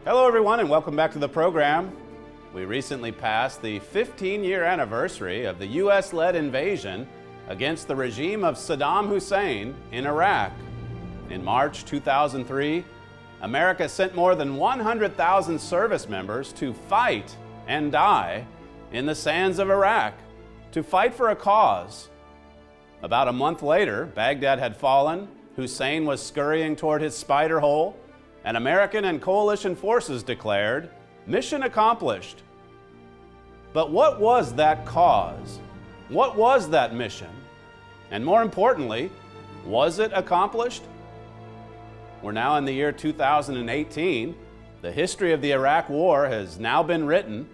Hello everyone and welcome back to the program. We recently passed the 15-year anniversary of the U.S.-led invasion against the regime of Saddam Hussein in Iraq. In March 2003, America sent more than 100,000 service members to fight and die in the sands of Iraq, to fight for a cause. About a month later, Baghdad had fallen, Hussein was scurrying toward his spider hole, and American and coalition forces declared, mission accomplished. But what was that cause? What was that mission? And more importantly, was it accomplished? We're now in the year 2018. The history of the Iraq War has now been written,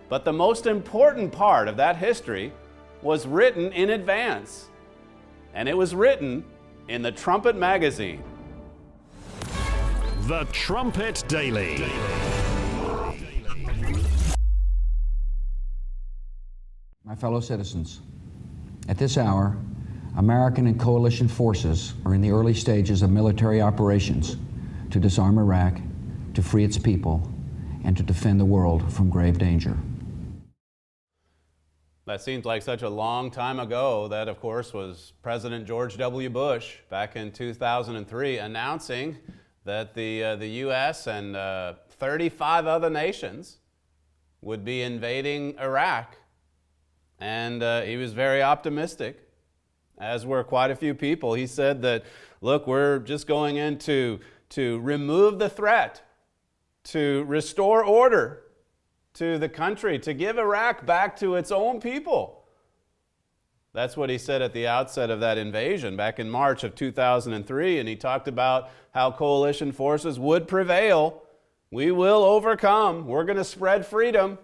but the most important part of that history was written in advance. And it was written in the Trumpet magazine. The Trumpet Daily. My fellow citizens, at this hour, American and coalition forces are in the early stages of military operations to disarm Iraq, to free its people, and to defend the world from grave danger. That seems like such a long time ago. That, of course, was President George W. Bush back in 2003 announcing that the U.S. and 35 other nations would be invading Iraq. And he was very optimistic, as were quite a few people. He said that, look, we're just going in to remove the threat, to restore order to the country, to give Iraq back to its own people. That's what he said at the outset of that invasion back in March of 2003, and he talked about how coalition forces would prevail. We will overcome. We're going to spread freedom.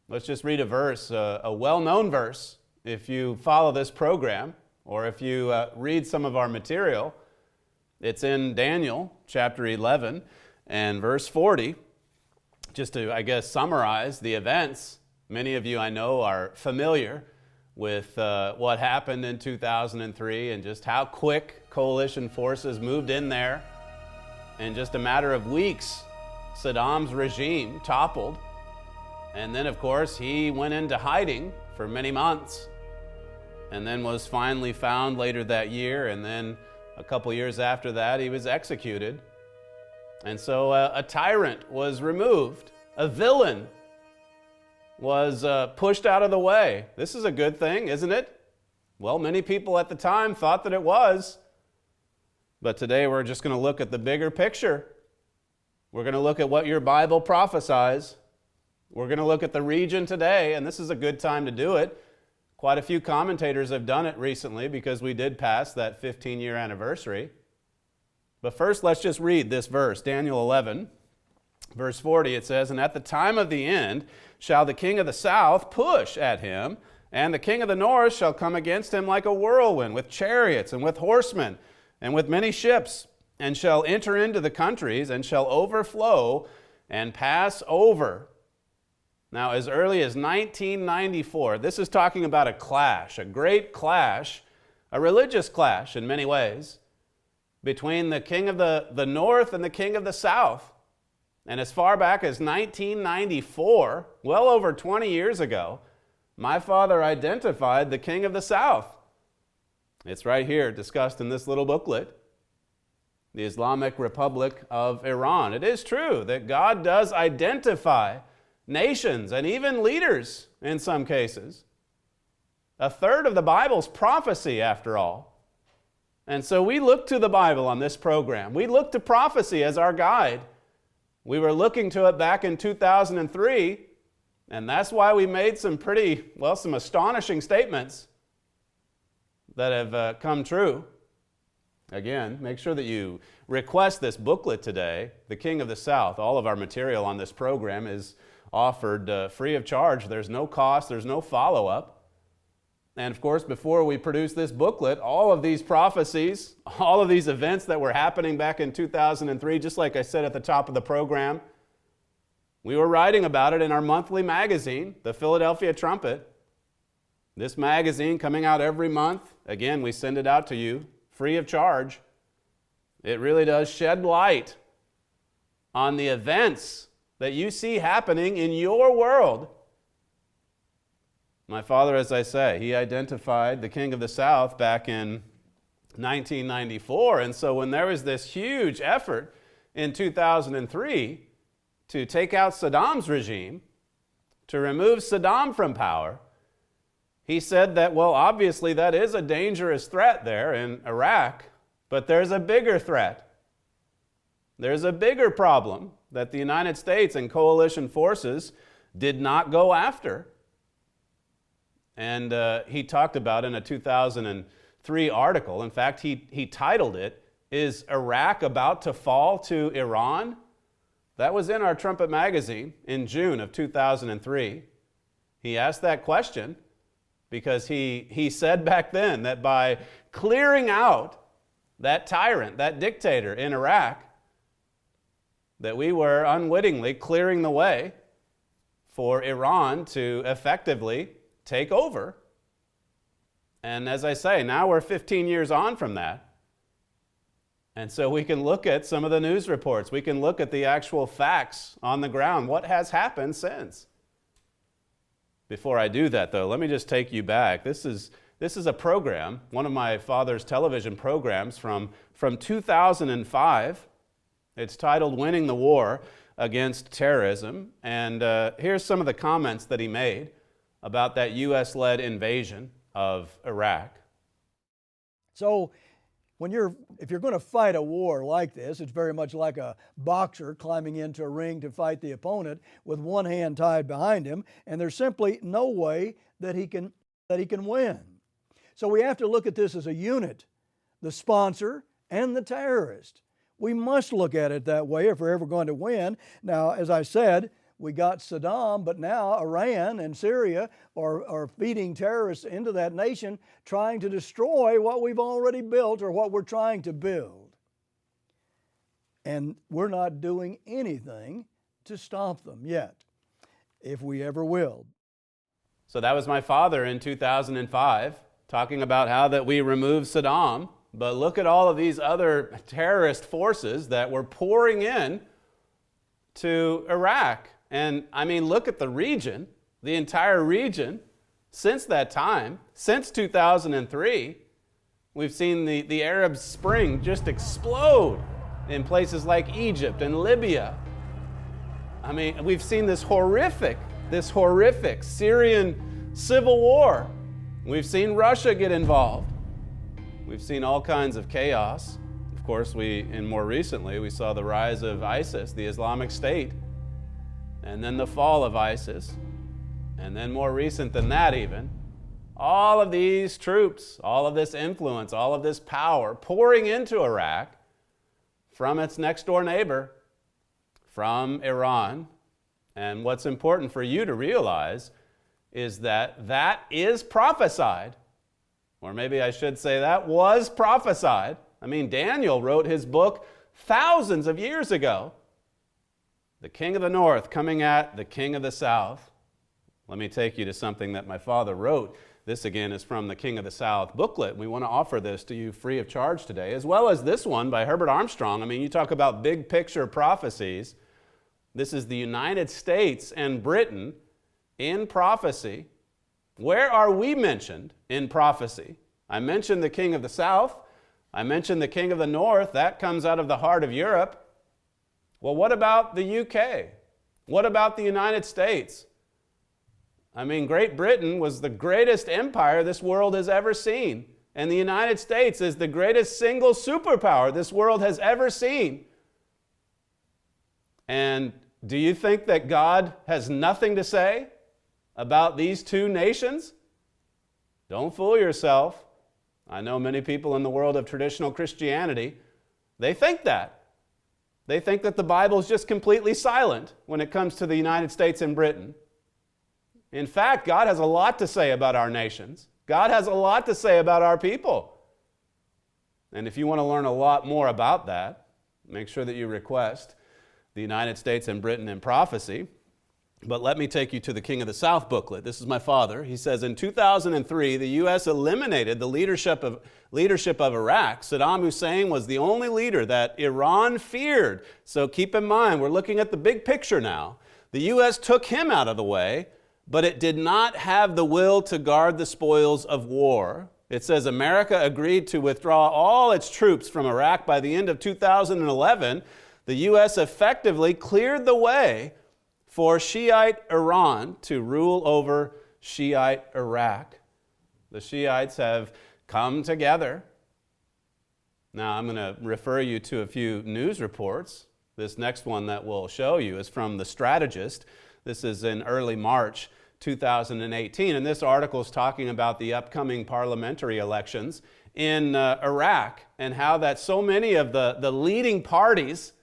Let's just read a verse, a well-known verse, if you follow this program, or if you read some of our material. It's in Daniel chapter 11 and verse 40. Just to, I guess, summarize the events, many of you I know are familiar with what happened in 2003 and just how quick coalition forces moved in there. In just a matter of weeks, Saddam's regime toppled. And then, of course, he went into hiding for many months and then was finally found later that year. And then a couple years after that, he was executed. And so a tyrant was removed. A villain was pushed out of the way. This is a good thing, isn't it? Well, many people at the time thought that it was. But today we're just going to look at the bigger picture. We're going to look at what your Bible prophesies. We're going to look at the region today, and this is a good time to do it. Quite a few commentators have done it recently because we did pass that 15-year anniversary. But first, let's just read this verse, Daniel 11, verse 40. It says, "And at the time of the end shall the king of the south push at him, and the king of the north shall come against him like a whirlwind, with chariots and with horsemen, and with many ships, and shall enter into the countries, and shall overflow and pass over." Now, as early as 1994, this is talking about a clash, a great clash, a religious clash in many ways, between the king of the north and the king of the south. And as far back as 1994, well over 20 years ago, my father identified the king of the south. It's right here, discussed in this little booklet, the Islamic Republic of Iran. It is true that God does identify nations and even leaders in some cases. A third of the Bible's prophecy, after all. And so we look to the Bible on this program. We look to prophecy as our guide. We were looking to it back in 2003, and that's why we made some some astonishing statements that have come true. Again, make sure that you request this booklet today, The King of the South. All of our material on this program is offered free of charge. There's no cost, there's no follow-up. And of course, before we produce this booklet, all of these prophecies, all of these events that were happening back in 2003, just like I said at the top of the program, we were writing about it in our monthly magazine, the Philadelphia Trumpet. This magazine coming out every month. Again, we send it out to you free of charge. It really does shed light on the events that you see happening in your world. My father, as I say, he identified the King of the South back in 1994, and so when there was this huge effort in 2003 to take out Saddam's regime, to remove Saddam from power, he said that, well, obviously that is a dangerous threat there in Iraq, but there's a bigger threat. There's a bigger problem that the United States and coalition forces did not go after. And he talked about in a 2003 article, in fact, he titled it, "Is Iraq About to Fall to Iran?" That was in our Trumpet magazine in June of 2003. He asked that question because he said back then that by clearing out that tyrant, that dictator in Iraq, that we were unwittingly clearing the way for Iran to effectively take over. And as I say, now we're 15 years on from that. And so we can look at some of the news reports. We can look at the actual facts on the ground. What has happened since? Before I do that, though, let me just take you back. This is a program, one of my father's television programs from 2005. It's titled "Winning the War Against Terrorism." And here's some of the comments that he made about that U.S.-led invasion of Iraq. So if you're going to fight a war like this, it's very much like a boxer climbing into a ring to fight the opponent with one hand tied behind him, and there's simply no way that he can win. So we have to look at this as a unit, the sponsor and the terrorist. We must look at it that way if we're ever going to win. Now, as I said, we got Saddam, but now Iran and Syria are feeding terrorists into that nation, trying to destroy what we've already built or what we're trying to build. And we're not doing anything to stop them yet, if we ever will. So that was my father in 2005, talking about how that we removed Saddam, but look at all of these other terrorist forces that were pouring in to Iraq. And I mean, look at the region, the entire region. Since that time, since 2003, we've seen the Arab Spring just explode in places like Egypt and Libya. I mean, we've seen this horrific Syrian civil war. We've seen Russia get involved. We've seen all kinds of chaos. Of course, more recently, we saw the rise of ISIS, the Islamic State, and then the fall of ISIS, and then more recent than that even, all of these troops, all of this influence, all of this power pouring into Iraq from its next door neighbor, from Iran. And what's important for you to realize is that that is prophesied, or maybe I should say that was prophesied. I mean, Daniel wrote his book thousands of years ago. The king of the north coming at the king of the south. Let me take you to something that my father wrote. This again is from the King of the South booklet. We want to offer this to you free of charge today, as well as this one by Herbert Armstrong. I mean, you talk about big picture prophecies. This is the United States and Britain in prophecy. Where are we mentioned in prophecy? I mentioned the king of the south. I mentioned the king of the north. That comes out of the heart of Europe. Well, what about the UK? What about the United States? I mean, Great Britain was the greatest empire this world has ever seen. And the United States is the greatest single superpower this world has ever seen. And do you think that God has nothing to say about these two nations? Don't fool yourself. I know many people in the world of traditional Christianity, they think that. They think that the Bible is just completely silent when it comes to the United States and Britain. In fact, God has a lot to say about our nations. God has a lot to say about our people. And if you want to learn a lot more about that, make sure that you request the United States and Britain in Prophecy. But let me take you to the King of the South booklet. This is my father. He says, in 2003, the U.S. eliminated the leadership of Iraq. Saddam Hussein was the only leader that Iran feared. So keep in mind, we're looking at the big picture now. The U.S. took him out of the way, but it did not have the will to guard the spoils of war. It says America agreed to withdraw all its troops from Iraq by the end of 2011. The U.S. effectively cleared the way for Shiite Iran to rule over Shiite Iraq. The Shiites have come together. Now, I'm going to refer you to a few news reports. This next one that we'll show you is from The Strategist. This is in early March 2018, and this article is talking about the upcoming parliamentary elections in Iraq and how that so many of the leading parties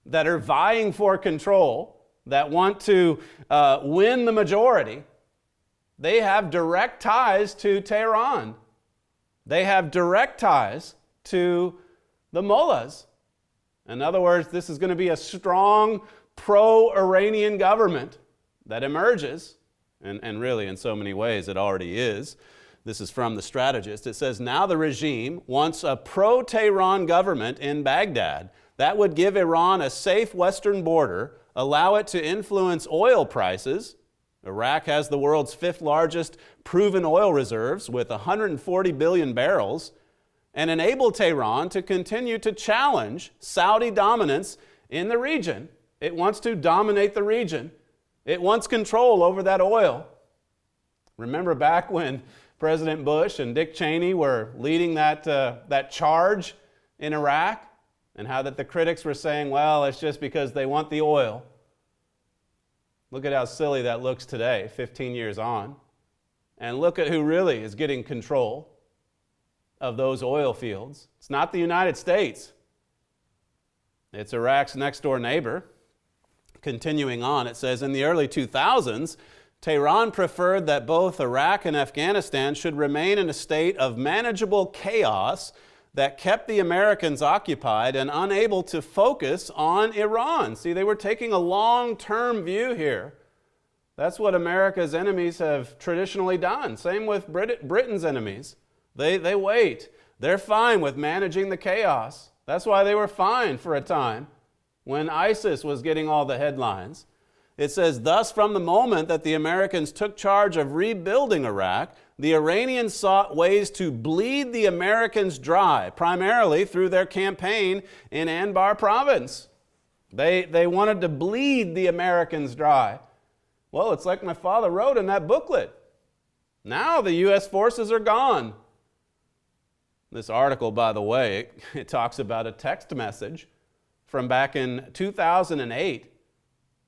that are vying for control, that want to win the majority, they have direct ties to Tehran. They have direct ties to the mullahs. In other words, this is going to be a strong pro-Iranian government that emerges, and really in so many ways it already is. This is from The Strategist. It says, now the regime wants a pro-Tehran government in Baghdad that would give Iran a safe western border, allow it to influence oil prices. Iraq has the world's fifth largest proven oil reserves with 140 billion barrels, and enable Tehran to continue to challenge Saudi dominance in the region. It wants to dominate the region. It wants control over that oil. Remember back when President Bush and Dick Cheney were leading that charge in Iraq, and how that the critics were saying, well, it's just because they want the oil. Look at how silly that looks today, 15 years on. And look at who really is getting control of those oil fields. It's not the United States. It's Iraq's next door neighbor. Continuing on, it says, in the early 2000s, Tehran preferred that both Iraq and Afghanistan should remain in a state of manageable chaos that kept the Americans occupied and unable to focus on Iran. See, they were taking a long-term view here. That's what America's enemies have traditionally done. Same with Britain's enemies. They wait. They're fine with managing the chaos. That's why they were fine for a time when ISIS was getting all the headlines. It says, thus, from the moment that the Americans took charge of rebuilding Iraq, the Iranians sought ways to bleed the Americans dry, primarily through their campaign in Anbar province. They wanted to bleed the Americans dry. Well, it's like my father wrote in that booklet. Now the U.S. forces are gone. This article, by the way, it talks about a text message from back in 2008.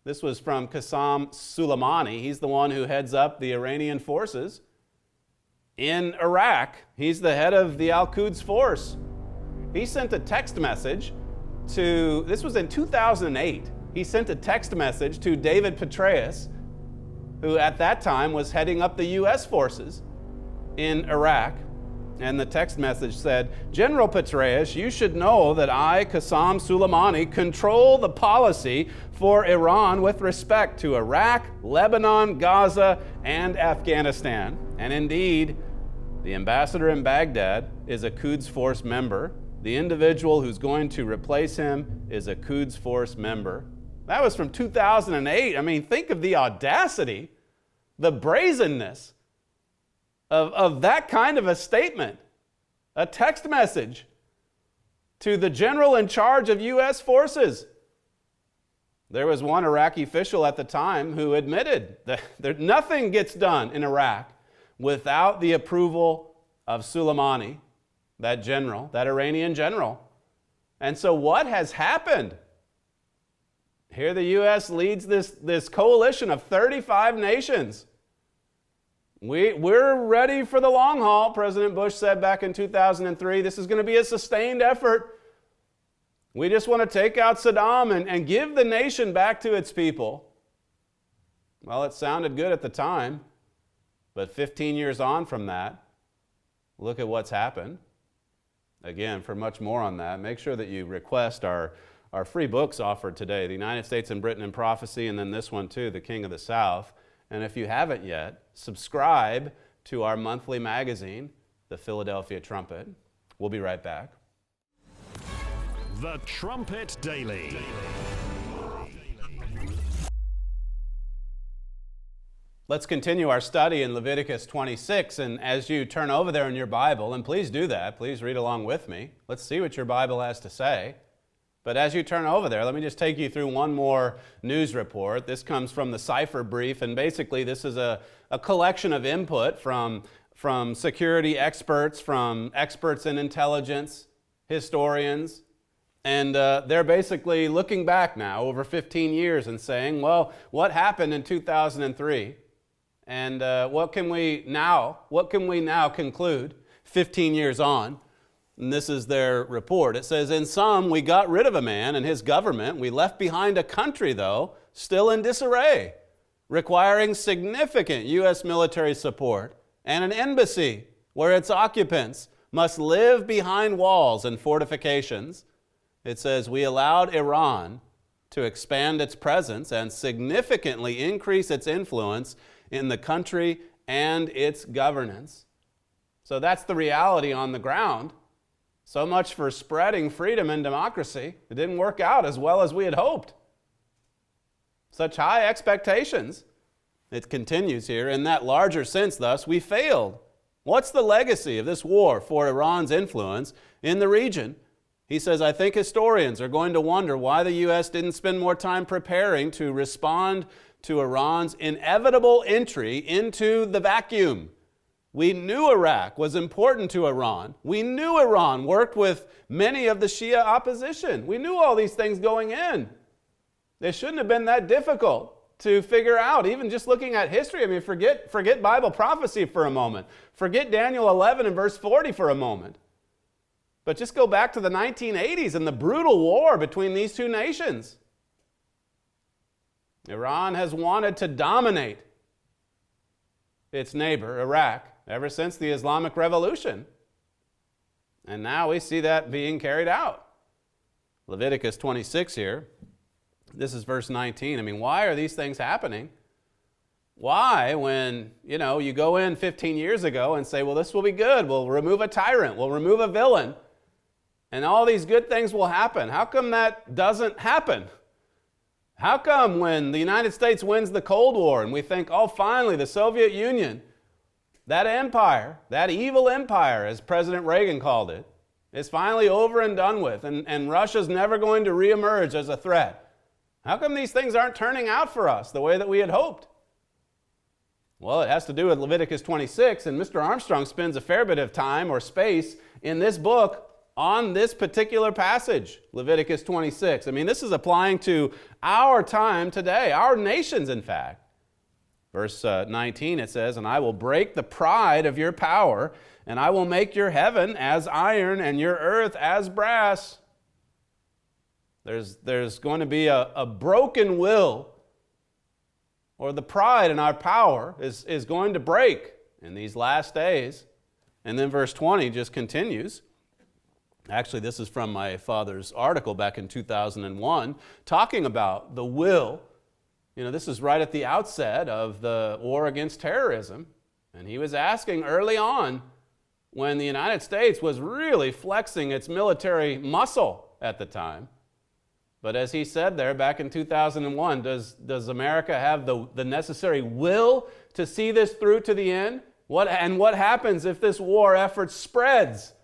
This was from Qasem Soleimani. He's the one who heads up the Iranian forces in Iraq. He's the head of the Al-Quds force. He sent a text message to, this was in 2008, he sent a text message to David Petraeus, who at that time was heading up the U.S. forces in Iraq. And the text message said, General Petraeus, you should know that I, Qasem Soleimani, control the policy for Iran with respect to Iraq, Lebanon, Gaza, and Afghanistan. And indeed, the ambassador in Baghdad is a Quds Force member. The individual who's going to replace him is a Quds Force member. That was from 2008. I mean, think of the audacity, the brazenness of that kind of a statement, a text message to the general in charge of U.S. forces. There was one Iraqi official at the time who admitted that nothing gets done in Iraq without the approval of Soleimani, that general, that Iranian general. And so what has happened? Here the U.S. leads this coalition of 35 nations. We're ready for the long haul, President Bush said back in 2003. This is going to be a sustained effort. We just want to take out Saddam and give the nation back to its people. Well, it sounded good at the time, but 15 years on from that, look at what's happened. Again, for much more on that, make sure that you request our our free books offered today, The United States and Britain in Prophecy, and then this one too, The King of the South. And if you haven't yet, subscribe to our monthly magazine, The Philadelphia Trumpet. We'll be right back. The Trumpet Daily. Let's continue our study in Leviticus 26, and as you turn over there in your Bible, and please do that, please read along with me. Let's see what your Bible has to say. But as you turn over there, let me just take you through one more news report. This comes from the Cipher Brief, and basically this is a collection of input from security experts, from experts in intelligence, historians, and they're basically looking back now over 15 years and saying, well, what happened in 2003? And what can we now conclude 15 years on? And this is their report. It says, in sum, we got rid of a man and his government. We left behind a country, though, still in disarray, requiring significant U.S. military support, and an embassy where its occupants must live behind walls and fortifications. It says, we allowed Iran to expand its presence and significantly increase its influence in the country and its governance. So that's the reality on the ground. So much for spreading freedom and democracy. It didn't work out as well as we had hoped. Such high expectations. It continues here, in that larger sense, thus, we failed. What's the legacy of this war for Iran's influence in the region? He says, I think historians are going to wonder why the U.S. didn't spend more time preparing to respond to Iran's inevitable entry into the vacuum. We knew Iraq was important to Iran. We knew Iran worked with many of the Shia opposition. We knew all these things going in. It shouldn't have been that difficult to figure out, even just looking at history. I mean, forget Bible prophecy for a moment. Forget Daniel 11 and verse 40 for a moment. But just go back to the 1980s and the brutal war between these two nations. Iran has wanted to dominate its neighbor, Iraq, ever since the Islamic Revolution. And now we see that being carried out. Leviticus 26 here, this is verse 19. I mean, why are these things happening? Why, when, you go in 15 years ago and say, well, this will be good. We'll remove a tyrant. We'll remove a villain. And all these good things will happen. How come that doesn't happen? How come when the United States wins the Cold War and we think, oh, finally, the Soviet Union, that empire, that evil empire, as President Reagan called it, is finally over and done with, and Russia's never going to reemerge as a threat? How come these things aren't turning out for us the way that we had hoped? Well, it has to do with Leviticus 26, and Mr. Armstrong spends a fair bit of time or space in this book on this particular passage, Leviticus 26. I mean, this is applying to our time today, our nations, in fact. Verse 19, it says, and I will break the pride of your power, and I will make your heaven as iron and your earth as brass. There's going to be a broken will, or the pride in our power is going to break in these last days. And then verse 20 just continues. Actually, this is from my father's article back in 2001, talking about the will. This is right at the outset of the war against terrorism. And he was asking early on, when the United States was really flexing its military muscle at the time. But as he said there back in 2001, does America have the necessary will to see this through to the end? What happens if this war effort spreads?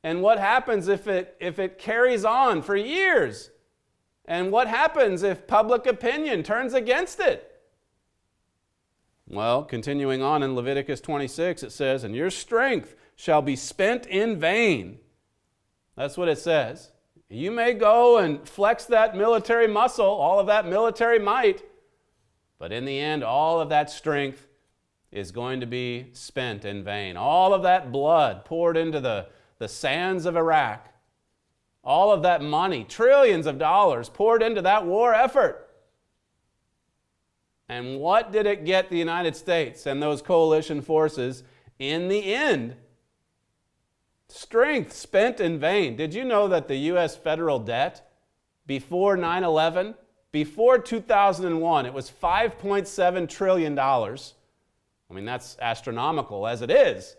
And what happens if it carries on for years? And what happens if public opinion turns against it? Well, continuing on in Leviticus 26, it says, and your strength shall be spent in vain. That's what it says. You may go and flex that military muscle, all of that military might, but in the end, all of that strength is going to be spent in vain. All of that blood poured into the sands of Iraq, all of that money, trillions of dollars poured into that war effort. And what did it get the United States and those coalition forces in the end? Strength spent in vain. Did you know that the U.S. federal debt before 9/11, before 2001, it was $5.7 trillion. I mean, that's astronomical as it is.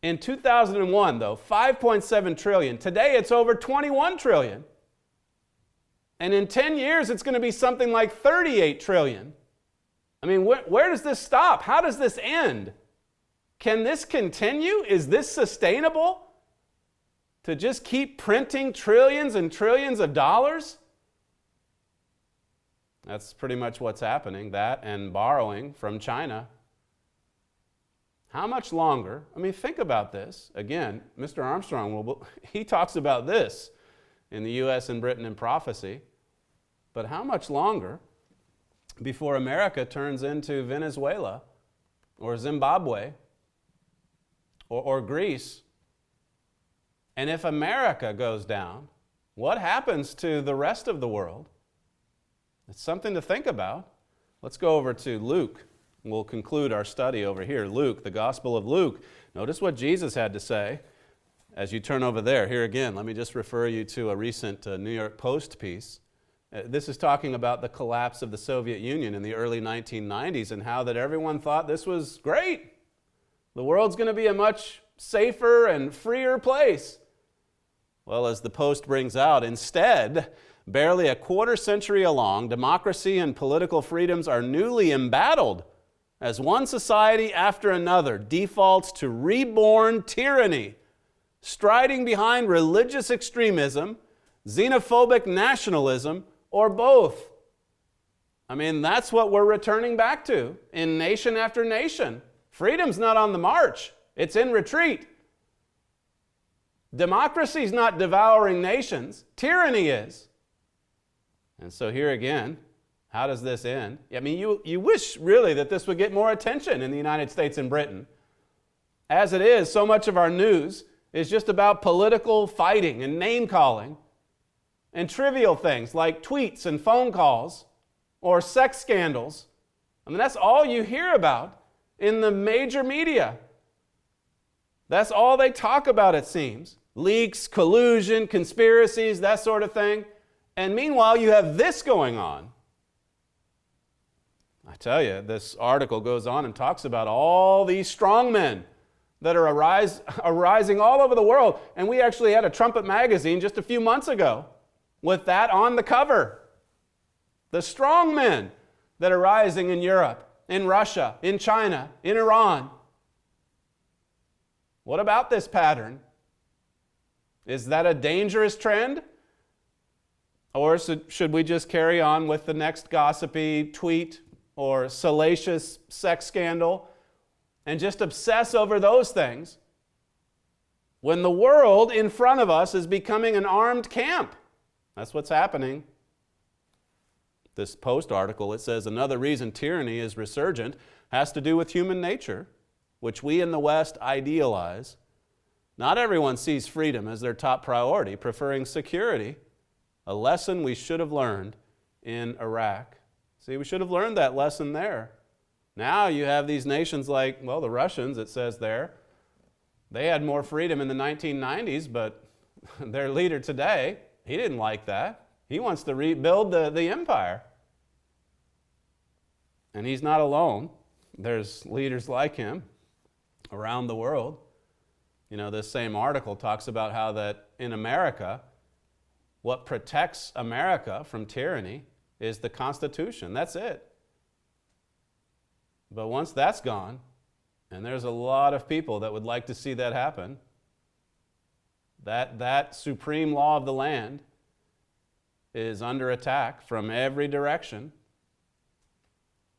In 2001, though, 5.7 trillion. Today, it's over 21 trillion. And in 10 years, it's going to be something like 38 trillion. I mean, where does this stop? How does this end? Can this continue? Is this sustainable? To just keep printing trillions and trillions of dollars? That's pretty much what's happening, that and borrowing from China. How much longer? I mean, think about this. Again, Mr. Armstrong, he talks about this in the U.S. and Britain in prophecy. But how much longer before America turns into Venezuela or Zimbabwe or Greece? And if America goes down, what happens to the rest of the world? It's something to think about. Let's go over to Luke. We'll conclude our study over here. Luke, the Gospel of Luke. Notice what Jesus had to say as you turn over there. Here again, let me just refer you to a recent New York Post piece. This is talking about the collapse of the Soviet Union in the early 1990s and how that everyone thought this was great. The world's going to be a much safer and freer place. Well, as the Post brings out, instead, barely a quarter century along, democracy and political freedoms are newly embattled as one society after another defaults to reborn tyranny, striding behind religious extremism, xenophobic nationalism, or both. I mean, that's what we're returning back to in nation after nation. Freedom's not on the march. It's in retreat. Democracy's not devouring nations. Tyranny is. And so here again, how does this end? I mean, you wish really that this would get more attention in the United States and Britain. As it is, so much of our news is just about political fighting and name-calling and trivial things like tweets and phone calls or sex scandals. I mean, that's all you hear about in the major media. That's all they talk about, it seems. Leaks, collusion, conspiracies, that sort of thing. And meanwhile, you have this going on. I tell you, this article goes on and talks about all these strong men that are arising all over the world. And we actually had a Trumpet magazine just a few months ago with that on the cover. The strong men that are rising in Europe, in Russia, in China, in Iran. What about this pattern? Is that a dangerous trend? Or should we just carry on with the next gossipy tweet or salacious sex scandal and just obsess over those things when the world in front of us is becoming an armed camp? That's what's happening. This Post article, it says another reason tyranny is resurgent has to do with human nature, which we in the West idealize. Not everyone sees freedom as their top priority, preferring security, a lesson we should have learned in Iraq. See, we should have learned that lesson there. Now you have these nations like, well, the Russians, it says there. They had more freedom in the 1990s, but their leader today, he didn't like that. He wants to rebuild the empire. And he's not alone. There's leaders like him around the world. You know, this same article talks about how that in America, what protects America from tyranny is the Constitution. That's it. But once that's gone, and there's a lot of people that would like to see that happen, that supreme law of the land is under attack from every direction.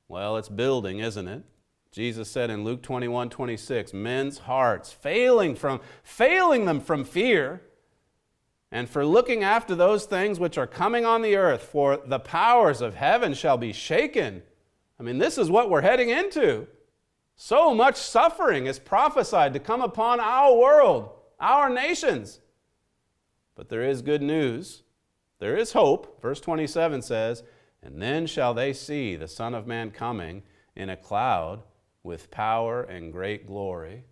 Well, it's building, isn't it? Jesus said in Luke 21:26, men's hearts failing them from fear and for looking after those things which are coming on the earth, for the powers of heaven shall be shaken. I mean, this is what we're heading into. So much suffering is prophesied to come upon our world, our nations. But there is good news. There is hope. Verse 27 says, and then shall they see the Son of Man coming in a cloud with power and great glory.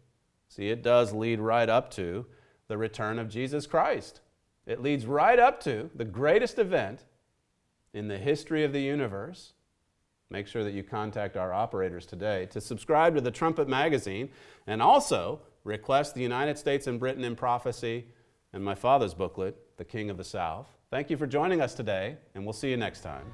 See, it does lead right up to the return of Jesus Christ. It leads right up to the greatest event in the history of the universe. Make sure that you contact our operators today to subscribe to the Trumpet magazine, and also request the United States and Britain in Prophecy and my father's booklet, The King of the South. Thank you for joining us today, and we'll see you next time.